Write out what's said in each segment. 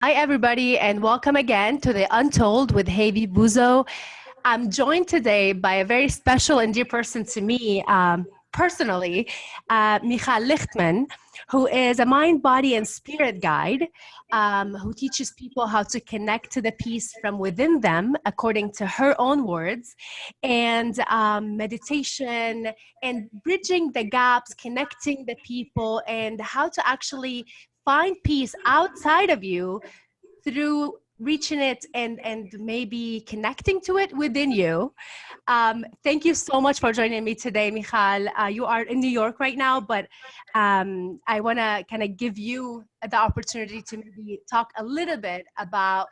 Hi, everybody, and welcome again to the Untold with Hayvi Buzo. I'm joined today by a very special and dear person to me personally, Michal Lichtman, who is a mind, body, and spirit guide who teaches people how to connect to the peace from within them, according to her own words, and meditation and bridging the gaps, connecting the people, and how to actually find peace outside of you through reaching it and maybe connecting to it within you. Thank you so much for joining me today, Michal. You are in New York right now, but I want to kind of give you the opportunity to maybe talk a little bit about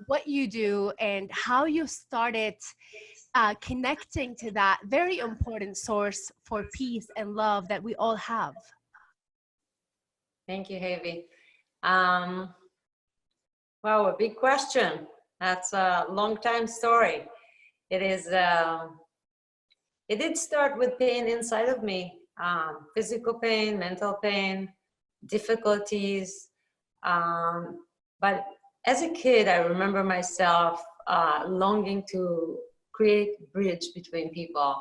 what you do and how you started connecting to that very important source for peace and love that we all have. Thank you, Hayvi. Wow, a big question. That's a long time story. It is. It did start with pain inside of me, physical pain, mental pain, difficulties. But as a kid, I remember myself longing to create bridge between people,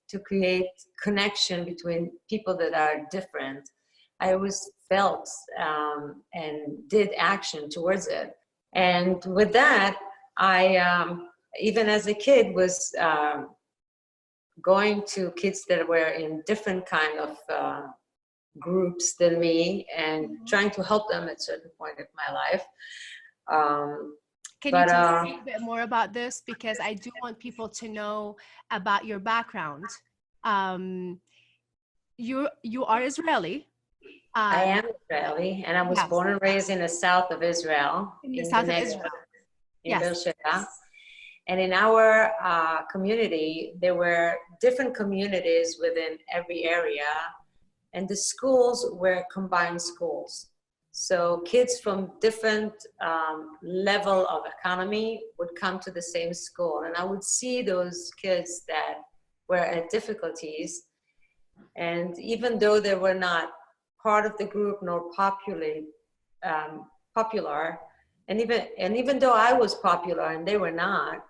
to create connection between people that are different. I always felt and did action towards it. And with that, I, even as a kid, was going to kids that were in different kind of groups than me and trying to help them at a certain point of my life. Can you tell me a bit more about this? Because I do want people to know about your background. You are Israeli. I am Israeli, and I was born and raised in the south of Israel, in the south of Israel. In Beersheba. And in our community, there were different communities within every area, and the schools were combined schools. So kids from different level of economy would come to the same school, and I would see those kids that were at difficulties, and even though they were not part of the group nor popular, and even though I was popular and they were not,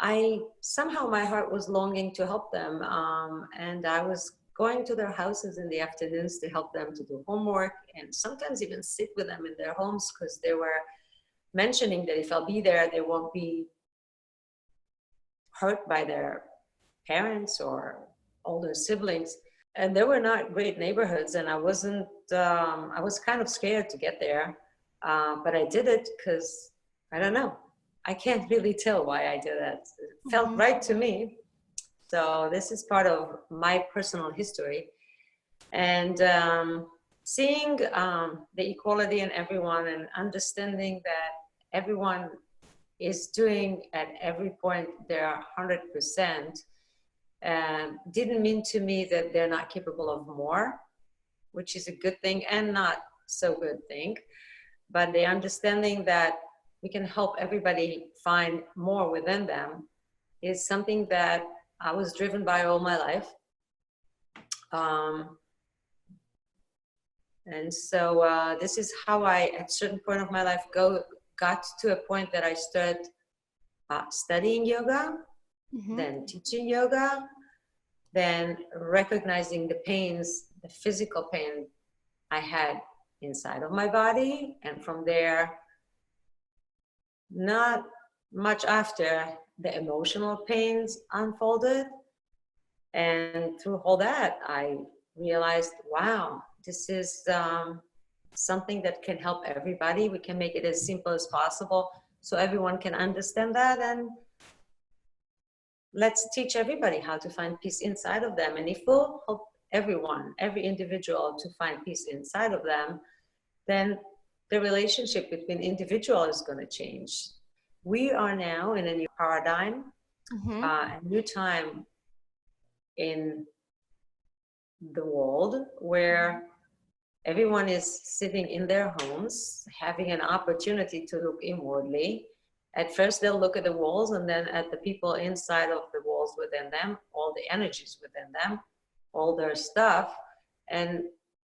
I somehow my heart was longing to help them, and I was going to their houses in the afternoons to help them to do homework and sometimes even sit with them in their homes, because they were mentioning that if I'll be there, they won't be hurt by their parents or older siblings. And they were not great neighborhoods, and I wasn't, I was kind of scared to get there, but I did it because, I don't know, I can't really tell why I did it. It felt right to me. So this is part of my personal history. And seeing the equality in everyone and understanding that everyone is doing at every point their 100%, didn't mean to me that they're not capable of more, which is a good thing and not so good thing. But the understanding that we can help everybody find more within them is something that I was driven by all my life. And so this is how I, at a certain point of my life, got to a point that I started studying yoga, then teaching yoga, then recognizing the pains, the physical pain I had inside of my body. And from there, not much after, the emotional pains unfolded. And through all that, I realized, wow, this is something that can help everybody. We can make it as simple as possible so everyone can understand that. And let's teach everybody how to find peace inside of them. And if we'll help everyone, every individual, to find peace inside of them, then the relationship between individuals is going to change. We are now in a new paradigm, a new time in the world where everyone is sitting in their homes, having an opportunity to look inwardly. At first, they'll look at the walls, and then at the people inside of the walls within them, all the energies within them, all their stuff, and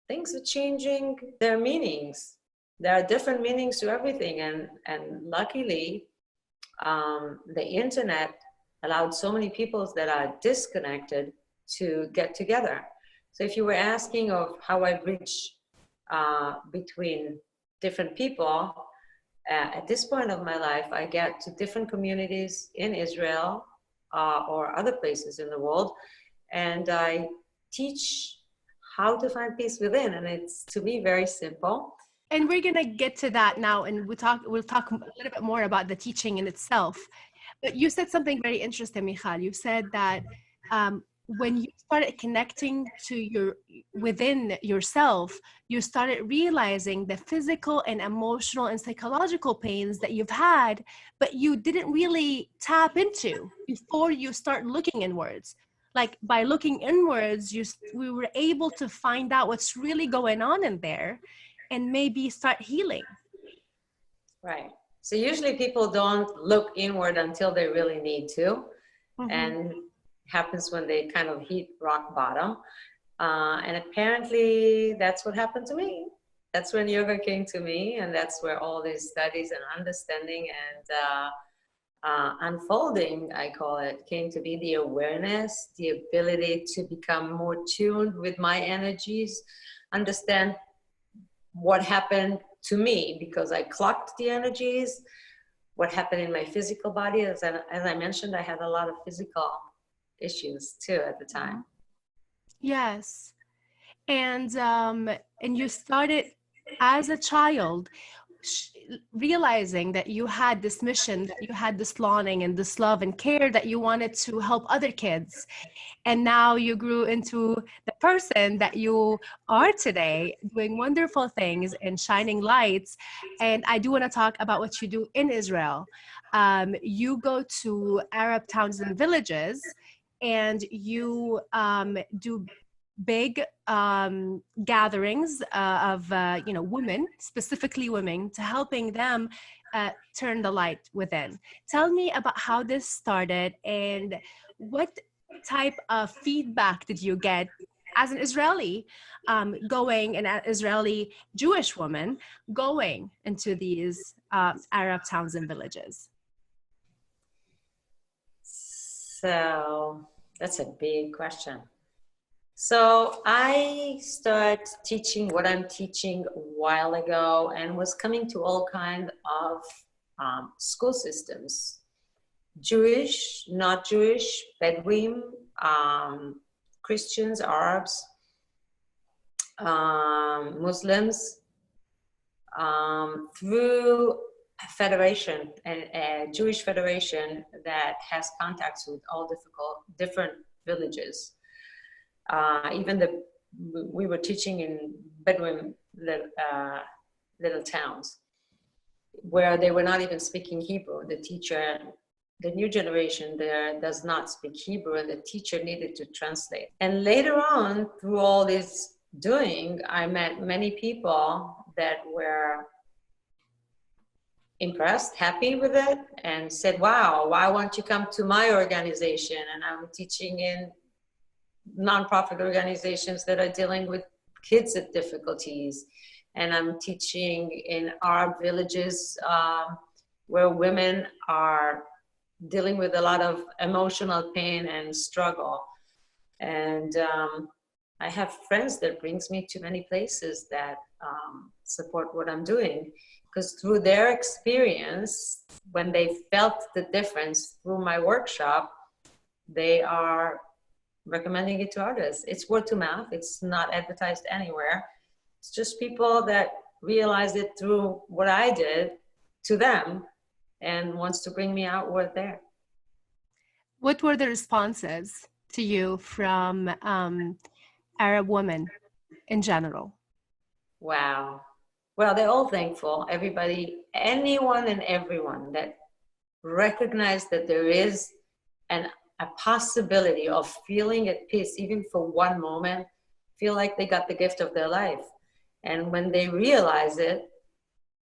things are changing their meanings. there are different meanings to everything. And luckily, the internet allowed so many people that are disconnected to get together. So if you were asking of how I bridge between different people, at this point of my life, I get to different communities in Israel or other places in the world, and I teach how to find peace within. And it's, to me, very simple. And we're gonna get to that now, and we'll talk a little bit more about the teaching in itself. But you said something very interesting, Michal. You said that when you started connecting to within yourself, you started realizing the physical and emotional and psychological pains that you've had, but you didn't really tap into before you start looking inwards. Like by looking inwards, we were able to find out what's really going on in there and maybe start healing. Right. So usually people don't look inward until they really need to. Mm-hmm. And happens when they kind of hit rock bottom. And apparently that's what happened to me. That's when yoga came to me, and that's where all these studies and understanding and unfolding, I call it, came to be. The awareness, the ability to become more tuned with my energies, understand what happened to me because I clocked the energies, what happened in my physical body. As I mentioned, I had a lot of physical issues too at the time. Yes. And you started as a child realizing that you had this mission, that you had this longing and this love and care that you wanted to help other kids. And now you grew into the person that you are today, doing wonderful things and shining lights. And I do want to talk about what you do in Israel. You go to Arab towns and villages, and you do big gatherings of women, specifically women, to helping them turn the light within. Tell me about how this started and what type of feedback did you get as an Israeli going, an Israeli Jewish woman going into these Arab towns and villages? So that's a big question. So I started teaching what I'm teaching a while ago and was coming to all kinds of school systems. Jewish, not Jewish, Bedouin, Christians, Arabs, Muslims, through a federation, a Jewish federation that has contacts with all different villages. Even we were teaching in Bedouin little towns where they were not even speaking Hebrew. The teacher, the new generation there does not speak Hebrew, and the teacher needed to translate. And later on, through all this doing, I met many people that were impressed, happy with it, and said, wow, why won't you come to my organization? And I'm teaching in nonprofit organizations that are dealing with kids with difficulties. And I'm teaching in Arab villages where women are dealing with a lot of emotional pain and struggle. And I have friends that brings me to many places that support what I'm doing, because through their experience, when they felt the difference through my workshop, they are recommending it to others. It's word to mouth. It's not advertised anywhere. It's just people that realized it through what I did to them and wants to bring me outward there. What were the responses to you from Arab women in general? Wow. Well, they're all thankful. Everybody, anyone and everyone that recognized that there is a possibility of feeling at peace, even for one moment, feel like they got the gift of their life. And when they realize it,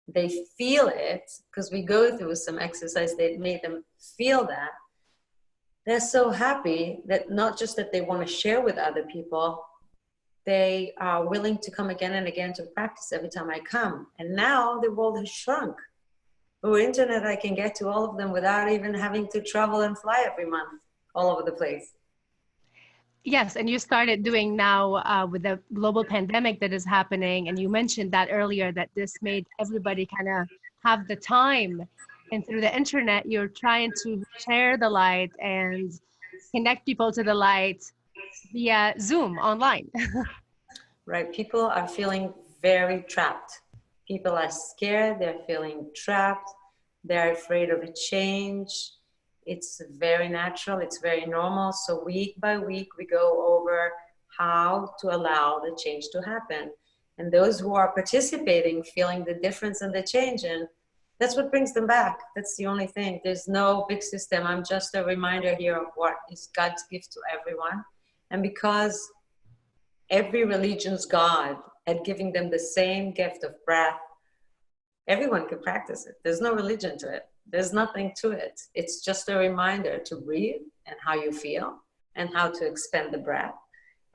they feel it, because we go through some exercise that made them feel that. They're so happy that not just that they want to share with other people, they are willing to come again and again to practice every time I come. And now the world has shrunk. Through internet, I can get to all of them without even having to travel and fly every month all over the place. Yes, and you started doing now with the global pandemic that is happening, and you mentioned that earlier, that this made everybody kind of have the time. And through the internet, you're trying to share the light and connect people to the light via Zoom online. Right, people are feeling very trapped. People are scared, they're feeling trapped, they're afraid of a change. It's very natural, it's very normal. So week by week, we go over how to allow the change to happen. And those who are participating, feeling the difference and the change, and that's what brings them back. That's the only thing. There's no big system. I'm just a reminder here of what is God's gift to everyone. And because every religion's God had given them the same gift of breath, everyone could practice it. There's no religion to it. There's nothing to it. It's just a reminder to breathe and how you feel and how to expand the breath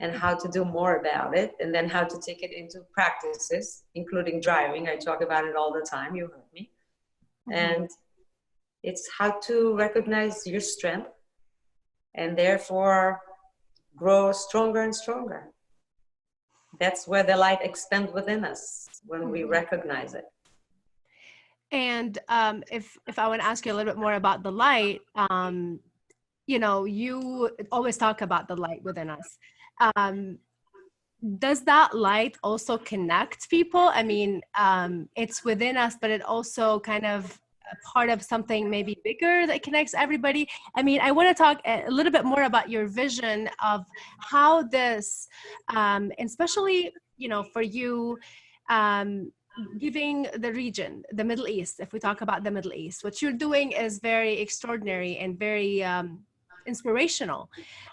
and how to do more about it, and then how to take it into practices, including driving. I talk about it all the time. You heard me. Mm-hmm. And it's how to recognize your strength and therefore grow stronger and stronger. That's where the light expands within us, when we recognize it. And if I want to ask you a little bit more about the light, you know, you always talk about the light within us. Does that light also connect people? I mean, it's within us, but it also kind of a part of something maybe bigger that connects everybody. I mean, I want to talk a little bit more about your vision of how this, especially, you know, for you, giving the region, the Middle East, if we talk about the Middle East, what you're doing is very extraordinary and very inspirational.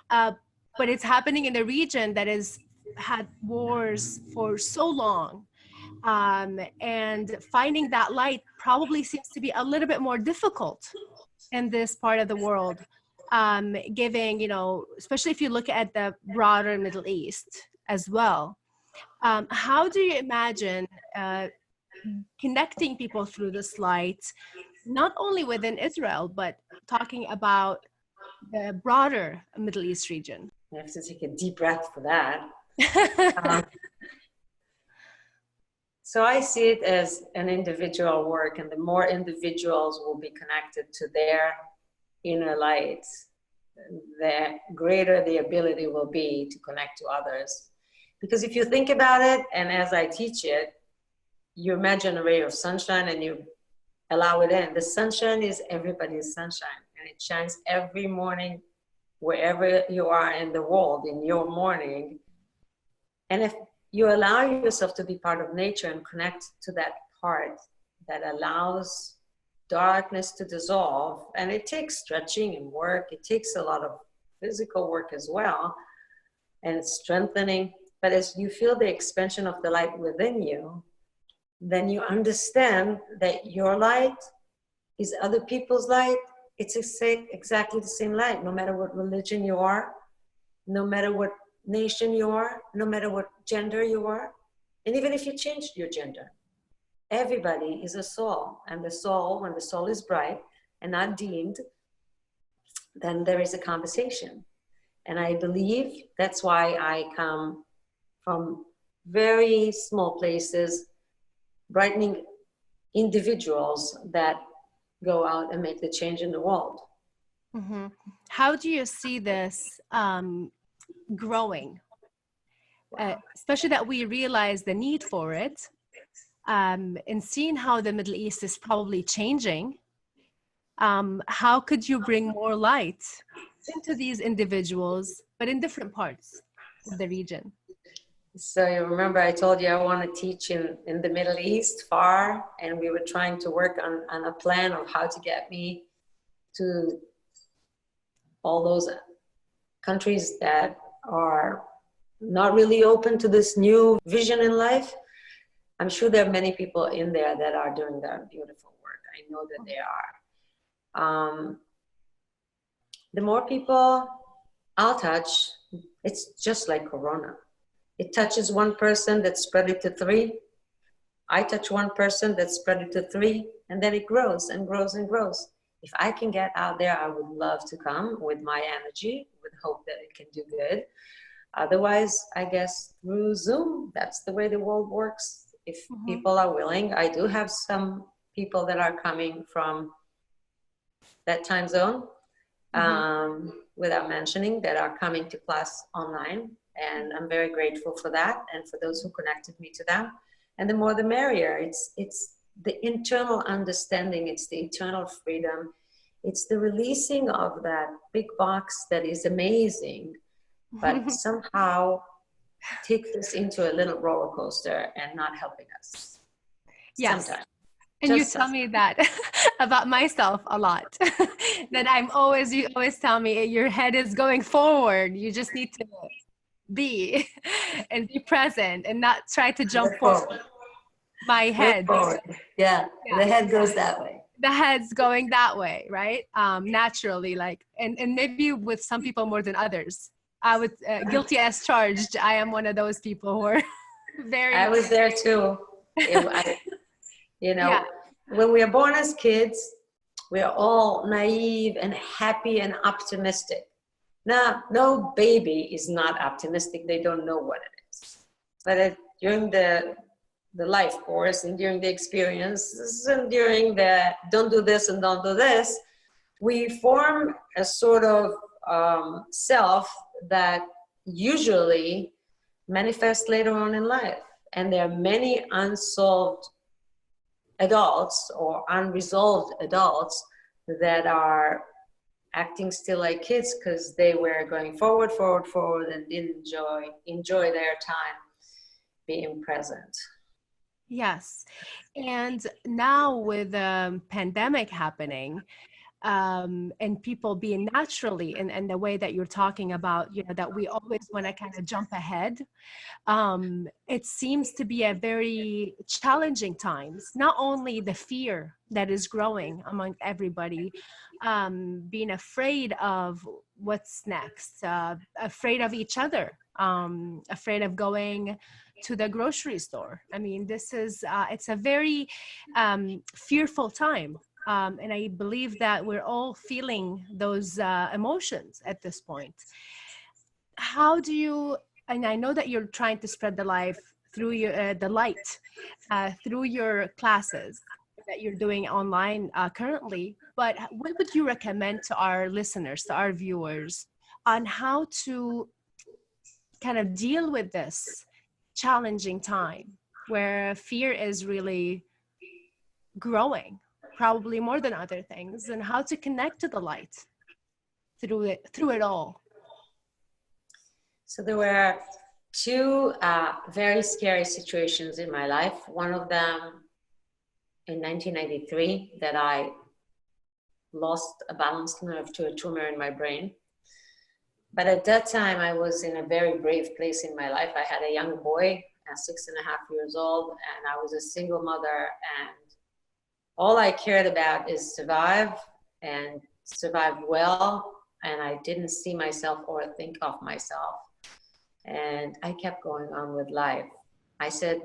But it's happening in a region that has had wars for so long. And finding that light probably seems to be a little bit more difficult in this part of the world. Giving, you know, especially if you look at the broader Middle East as well. How do you imagine connecting people through this light, not only within Israel, but talking about the broader Middle East region? I have to take a deep breath for that. So I see it as an individual work, and the more individuals will be connected to their inner light, the greater the ability will be to connect to others. Because if you think about it, and as I teach it, you imagine a ray of sunshine and you allow it in. The sunshine is everybody's sunshine, and it shines every morning wherever you are in the world, in your morning. And if you allow yourself to be part of nature and connect to that part that allows darkness to dissolve, and it takes stretching and work, it takes a lot of physical work as well, and strengthening. But as you feel the expansion of the light within you, then you understand that your light is other people's light. It's exactly the same light, no matter what religion you are, no matter what nation you are, no matter what gender you are, and even if you changed your gender. Everybody is a soul, and the soul, when the soul is bright and not dimmed, then there is a conversation. And I believe that's why I come from very small places, brightening individuals that go out and make the change in the world. Mm-hmm. How do you see this growing? Especially that we realize the need for it, and seeing how the Middle East is probably changing. How could you bring more light into these individuals, but in different parts of the region? So you remember I told you I want to teach in the Middle East far, and we were trying to work on a plan of how to get me to all those countries that are not really open to this new vision in life. I'm sure there are many people in there that are doing that beautiful work. I know that they are. The more people I'll touch, it's just like Corona. It touches one person, that spread it to 3. I touch one person, that spread it to 3, and then it grows and grows and grows. If I can get out there, I would love to come with my energy, with hope that it can do good. Otherwise, I guess through Zoom, that's the way the world works. If people are willing, I do have some people that are coming from that time zone, without mentioning, that are coming to class online. And I'm very grateful for that, and for those who connected me to them. And the more the merrier. It's the internal understanding, it's the eternal freedom, it's the releasing of that big box that is amazing, but somehow takes us into a little roller coaster and not helping us. Yes. Sometimes. And you tell me that about myself a lot. That you always tell me your head is going forward. You just need to be and be present and not try to jump forward. My head. Yeah, the head goes that way. The head's going that way, right? Naturally, like, and maybe with some people more than others. I would, guilty as charged. I am one of those people who are very. I was there too. When we are born as kids, we are all naive and happy and optimistic. Now, no baby is not optimistic. They don't know what it is. But during the life course and during the experiences and during the don't do this and don't do this, we form a sort of self that usually manifests later on in life. And there are many unsolved adults or unresolved adults that are acting still like kids because they were going forward and didn't enjoy their time being present. Yes. And now with the pandemic happening, and people being naturally and the way that you're talking about, that we always want to kind of jump ahead. It seems to be a very challenging times, not only the fear that is growing among everybody, being afraid of what's next, afraid of each other, afraid of going to the grocery store. I mean, this is, it's a very fearful time. And I believe that we're all feeling those emotions at this point. How do you, and I know that you're trying to spread the life through your, the light, through your classes that you're doing online currently, but what would you recommend to our listeners, to our viewers, on how to kind of deal with this challenging time where fear is really growing, probably more than other things, and how to connect to the light through it all? So there were 2 very scary situations in my life. One of them in 1993, that I lost a balanced nerve to a tumor in my brain. But at that time, I was in a very brave place in my life. I had a young boy, 6.5 years old, and I was a single mother. And all I cared about is survive and survive well. And I didn't see myself or think of myself. And I kept going on with life. I said,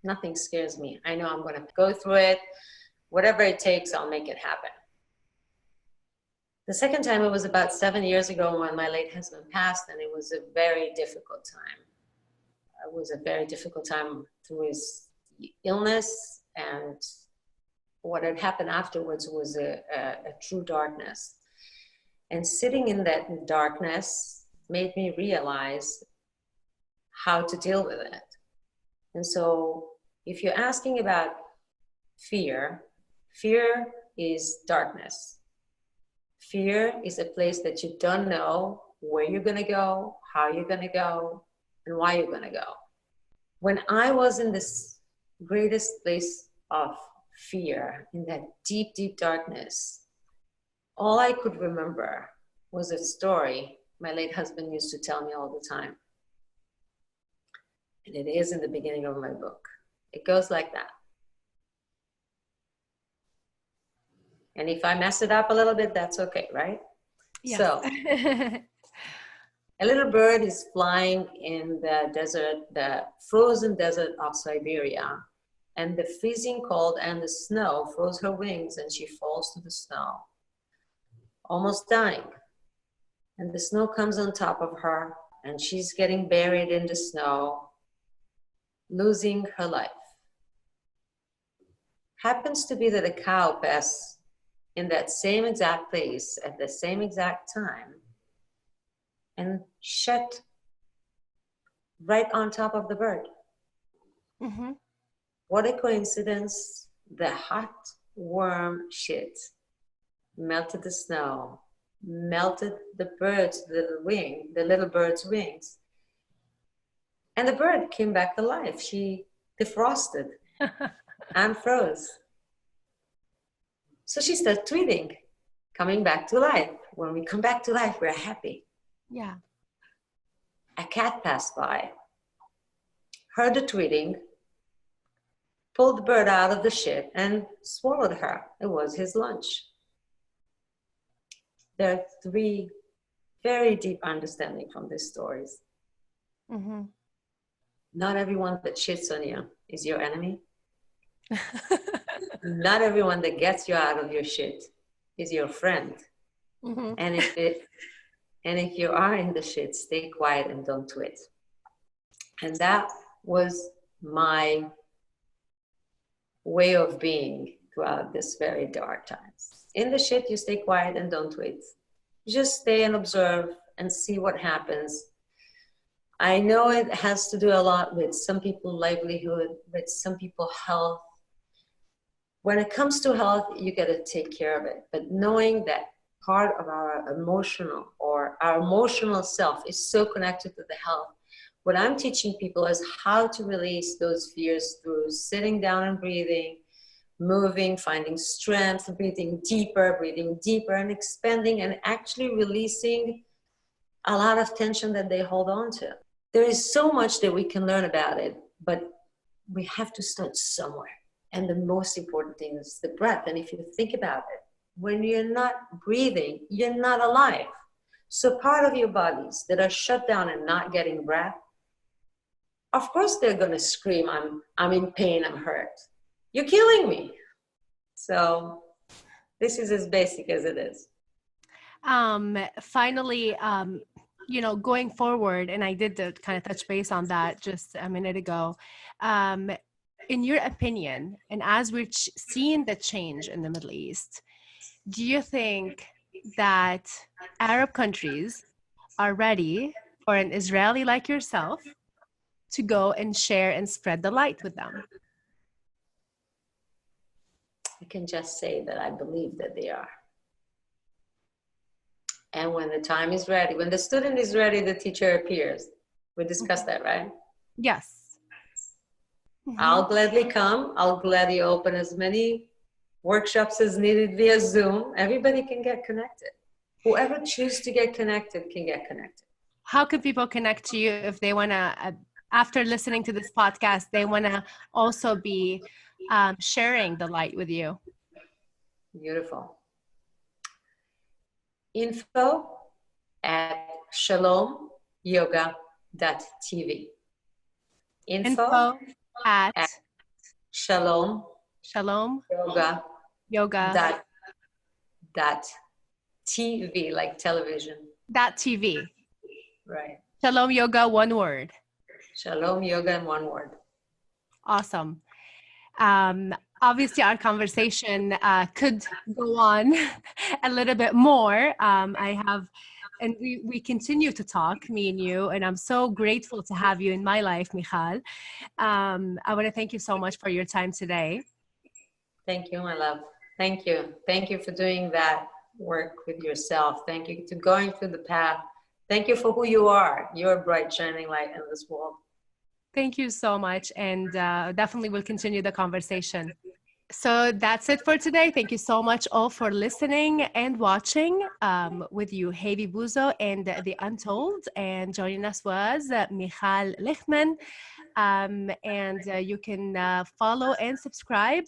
nothing scares me. I know I'm going to go through it. Whatever it takes, I'll make it happen. The second time, it was about 7 years ago when my late husband passed, and it was a very difficult time. It was a very difficult time through his illness, and what had happened afterwards was a true darkness. And sitting in that darkness made me realize how to deal with it. And so if you're asking about fear, fear is darkness. Fear is a place that you don't know where you're going to go, how you're going to go, and why you're going to go. When I was in this greatest place of fear, in that deep, deep darkness, all I could remember was a story my late husband used to tell me all the time. And it is in the beginning of my book. It goes like that. And if I mess it up a little bit, that's okay, right? Yes. So A little bird is flying in the desert, the frozen desert of Siberia, and the freezing cold and the snow froze her wings, and she falls to the snow, almost dying. And the snow comes on top of her, and she's getting buried in the snow, losing her life. Happens to be that a cow passed in that same exact place at the same exact time and shed right on top of the bird. Mm-hmm. What a coincidence. The hot worm shit melted the snow, melted the little bird's wings. And the bird came back alive. She defrosted and froze. So she started tweeting, coming back to life. When we come back to life, we're happy. Yeah. A cat passed by, heard the tweeting, pulled the bird out of the shit and swallowed her. It was his lunch. There are three very deep understanding from these stories. Mm-hmm. Not everyone that shits on you is your enemy. Not everyone that gets you out of your shit is your friend. Mm-hmm. And if you are in the shit, stay quiet and don't tweet. And that was my way of being throughout this very dark times. In the shit, you stay quiet and don't tweet. Just stay and observe and see what happens. I know it has to do a lot with some people's livelihood, with some people's health. When it comes to health, you got to take care of it. But knowing that part of our emotional self is so connected to the health. What I'm teaching people is how to release those fears through sitting down and breathing, moving, finding strength, breathing deeper and expanding and actually releasing a lot of tension that they hold on to. There is so much that we can learn about it, but we have to start somewhere. And the most important thing is the breath. And if you think about it, when you're not breathing, you're not alive. So part of your bodies that are shut down and not getting breath, of course they're going to scream, I'm in pain, I'm hurt. You're killing me. So this is as basic as it is. Finally, going forward, and I did kind of touch base on that just a minute ago. In your opinion, and as we're seeing the change in the Middle East, do you think that Arab countries are ready for an Israeli like yourself to go and share and spread the light with them? I can just say that I believe that they are. And when the time is ready, when the student is ready, the teacher appears. We discussed that, right? Yes. Mm-hmm. I'll gladly come. I'll gladly open as many workshops as needed via Zoom. Everybody can get connected. Whoever chooses to get connected can get connected. How can people connect to you if they want to, after listening to this podcast, they want to also be sharing the light with you? Beautiful. info@shalomyoga.tv. Info at Shalom Yoga dot TV, like television. .tv. Right. Shalom Yoga, one word. Shalom Yoga in one word. Awesome. Obviously, our conversation could go on a little bit more. We continue to talk, me and you, and I'm so grateful to have you in my life, Michal. I want to thank you so much for your time today. Thank you, my love. Thank you. Thank you for doing that work with yourself. Thank you for going through the path. Thank you for who you are. You're a bright, shining light in this world. Thank you so much, and definitely we'll continue the conversation. So that's it for today. Thank you so much all for listening and watching. With you, Hayvi Buzo and the Untold, and joining us was Michal Lichtman. And you can follow and subscribe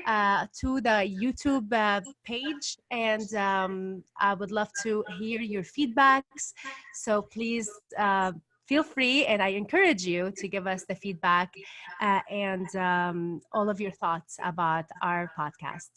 to the YouTube page. And I would love to hear your feedbacks. So please feel free, and I encourage you to give us the feedback and all of your thoughts about our podcast.